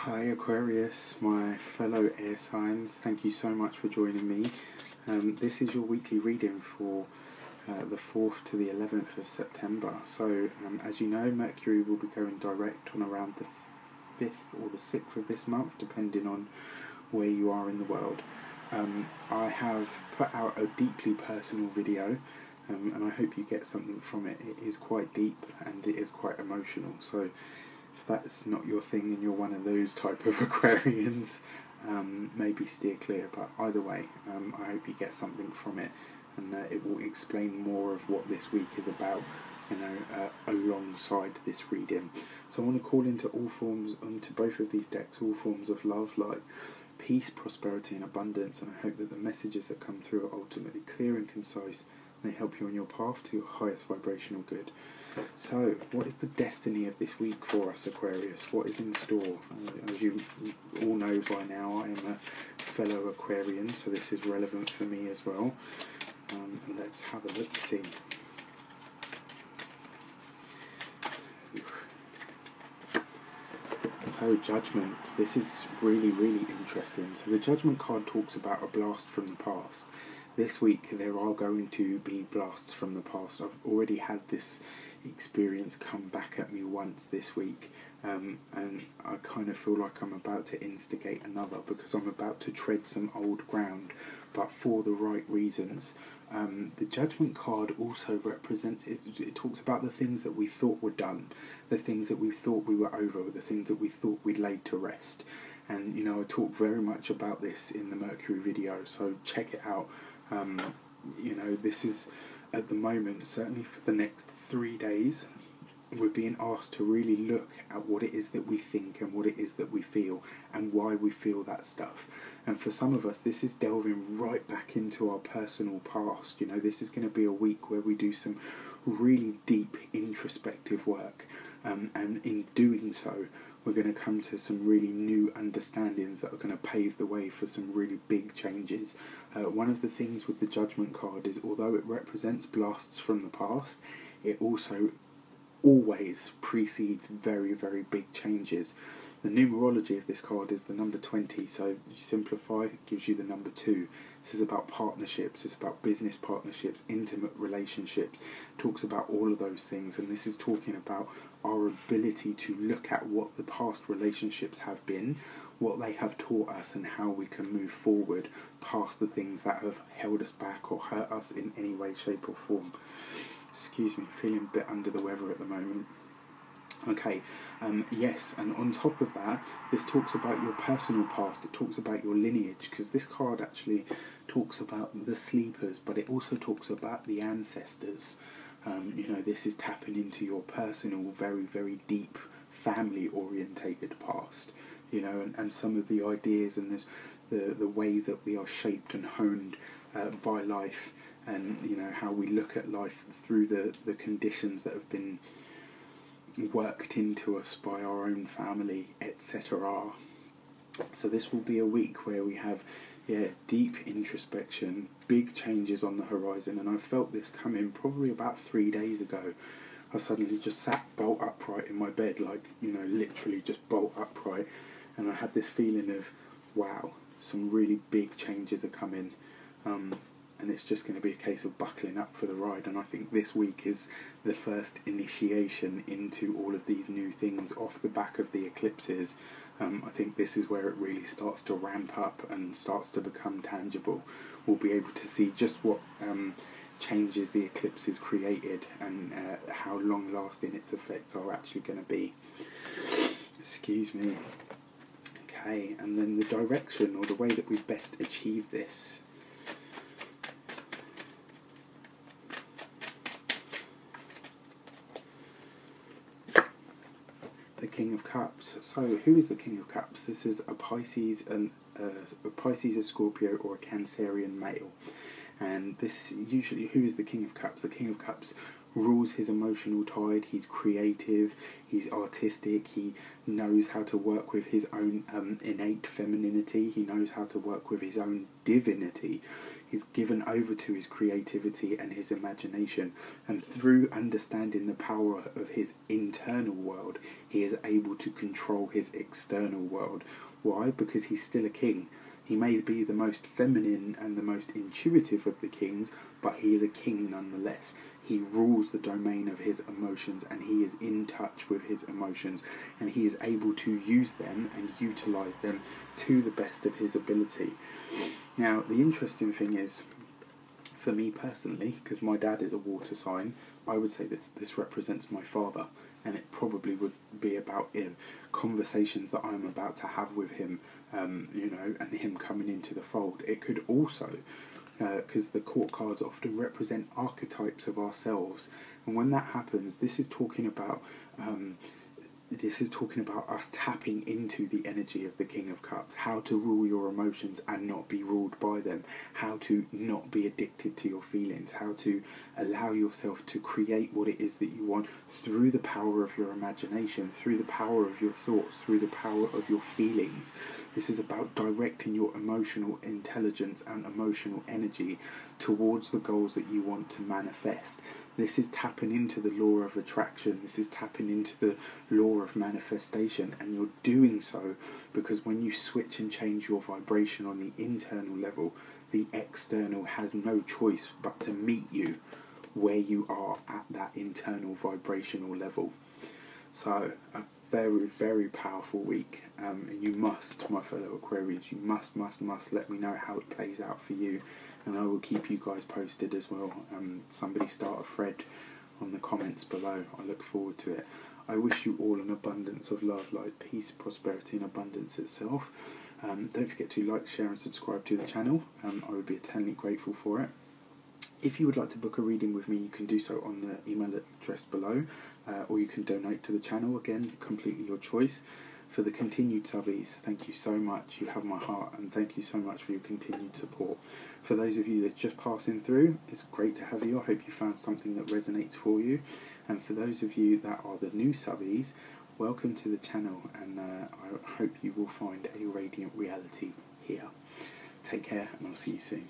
Hi Aquarius, my fellow air signs, thank you so much for joining me. This is your weekly reading for the 4th to the 11th of September. So as you know, Mercury will be going direct on around the 5th or the 6th of this month, depending on where you are in the world. I have put out a deeply personal video, and I hope you get something from it. It is quite deep and it is quite emotional, so if that's not your thing and you're one of those type of Aquarians, maybe steer clear. But either way, I hope you get something from it, and it will explain more of what this week is about, alongside this reading. So I want to call into both of these decks, all forms of love, like peace, prosperity and abundance, and I hope that the messages that come through are ultimately clear and concise, and they help you on your path to your highest vibrational good. So, what is the destiny of this week for us, Aquarius? What is in store? As you all know by now, I am a fellow Aquarian, so this is relevant for me as well. Let's have a look, see. So, Judgment. This is really, really interesting. So, the Judgment card talks about a blast from the past. This week there are going to be blasts from the past. I've already had this experience come back at me once this week, and I kind of feel like I'm about to instigate another, because I'm about to tread some old ground, but for the right reasons. The Judgment card also represents, it talks about the things that we thought were done, the things that we thought we were over, the things that we thought we'd laid to rest. And I talk very much about this in the Mercury video, so check it out. This is, at the moment, certainly for the next 3 days, we're being asked to really look at what it is that we think and what it is that we feel and why we feel that stuff. And for some of us, this is delving right back into our personal past. This is going to be a week where we do some really deep introspective work, and in doing so, we're going to come to some really new understandings that are going to pave the way for some really big changes. One of the things with the Judgment card is, although it represents blasts from the past, it also always precedes very, very big changes. The numerology of this card is the number 20, so you simplify, it gives you the number 2. This is about partnerships, it's about business partnerships, intimate relationships, it talks about all of those things, and this is talking about our ability to look at what the past relationships have been, what they have taught us, and how we can move forward past the things that have held us back or hurt us in any way, shape or form. Excuse me, feeling a bit under the weather at the moment. Okay, yes, and on top of that, this talks about your personal past, it talks about your lineage, because this card actually talks about the sleepers, but it also talks about the ancestors. This is tapping into your personal, very, very deep, family-orientated past, and some of the ideas and the ways that we are shaped and honed by life, and how we look at life through the conditions that have been worked into us by our own family, etc. So this will be a week where we have deep introspection, big changes on the horizon, and I felt this coming probably about 3 days ago. I suddenly just sat bolt upright in my bed, literally just bolt upright, and I had this feeling of, wow, some really big changes are coming, and it's just going to be a case of buckling up for the ride. And I think this week is the first initiation into all of these new things off the back of the eclipses. I think this is where it really starts to ramp up and starts to become tangible. We'll be able to see just what changes the eclipses created, and how long lasting its effects are actually going to be. Excuse me. Okay, and then the direction, or the way that we best achieve this. The King of Cups. So, who is the King of Cups? This is a Pisces, a Scorpio, or a Cancerian male. And this usually, who is the King of Cups? The King of Cups rules his emotional tide. He's creative, he's artistic, he knows how to work with his own innate femininity, he knows how to work with his own divinity. He's given over to his creativity and his imagination, and through understanding the power of his internal world, he is able to control his external world. Why? Because he's still a king. He may be the most feminine and the most intuitive of the kings, but he is a king nonetheless. He rules the domain of his emotions, and he is in touch with his emotions, and he is able to use them and utilize them to the best of his ability. Now, the interesting thing is, for me personally, because my dad is a water sign, I would say that this represents my father, and it probably would be about conversations that I'm about to have with him, and him coming into the fold. It could also, because the court cards often represent archetypes of ourselves, and when that happens, this is talking about us tapping into the energy of the King of Cups, how to rule your emotions and not be ruled by them, how to not be addicted to your feelings, how to allow yourself to create what it is that you want through the power of your imagination, through the power of your thoughts, through the power of your feelings. This is about directing your emotional intelligence and emotional energy towards the goals that you want to manifest. This is tapping into the law of attraction. This is tapping into the law of manifestation, and you're doing so because when you switch and change your vibration on the internal level, the external has no choice but to meet you where you are at that internal vibrational level. So a very, very powerful week, and you must, my fellow Aquarians, you must let me know how it plays out for you, and I will keep you guys posted as well. Somebody start a thread on the comments below. I look forward to it. I wish you all an abundance of love, light, peace, prosperity, and abundance itself. Don't forget to like, share, and subscribe to the channel. I would be eternally grateful for it. If you would like to book a reading with me, you can do so on the email address below, or you can donate to the channel. Again, completely your choice. For the continued subbies, thank you so much. You have my heart, and thank you so much for your continued support. For those of you that are just passing through, it's great to have you. I hope you found something that resonates for you. And for those of you that are the new subbies, welcome to the channel, and I hope you will find a radiant reality here. Take care, and I'll see you soon.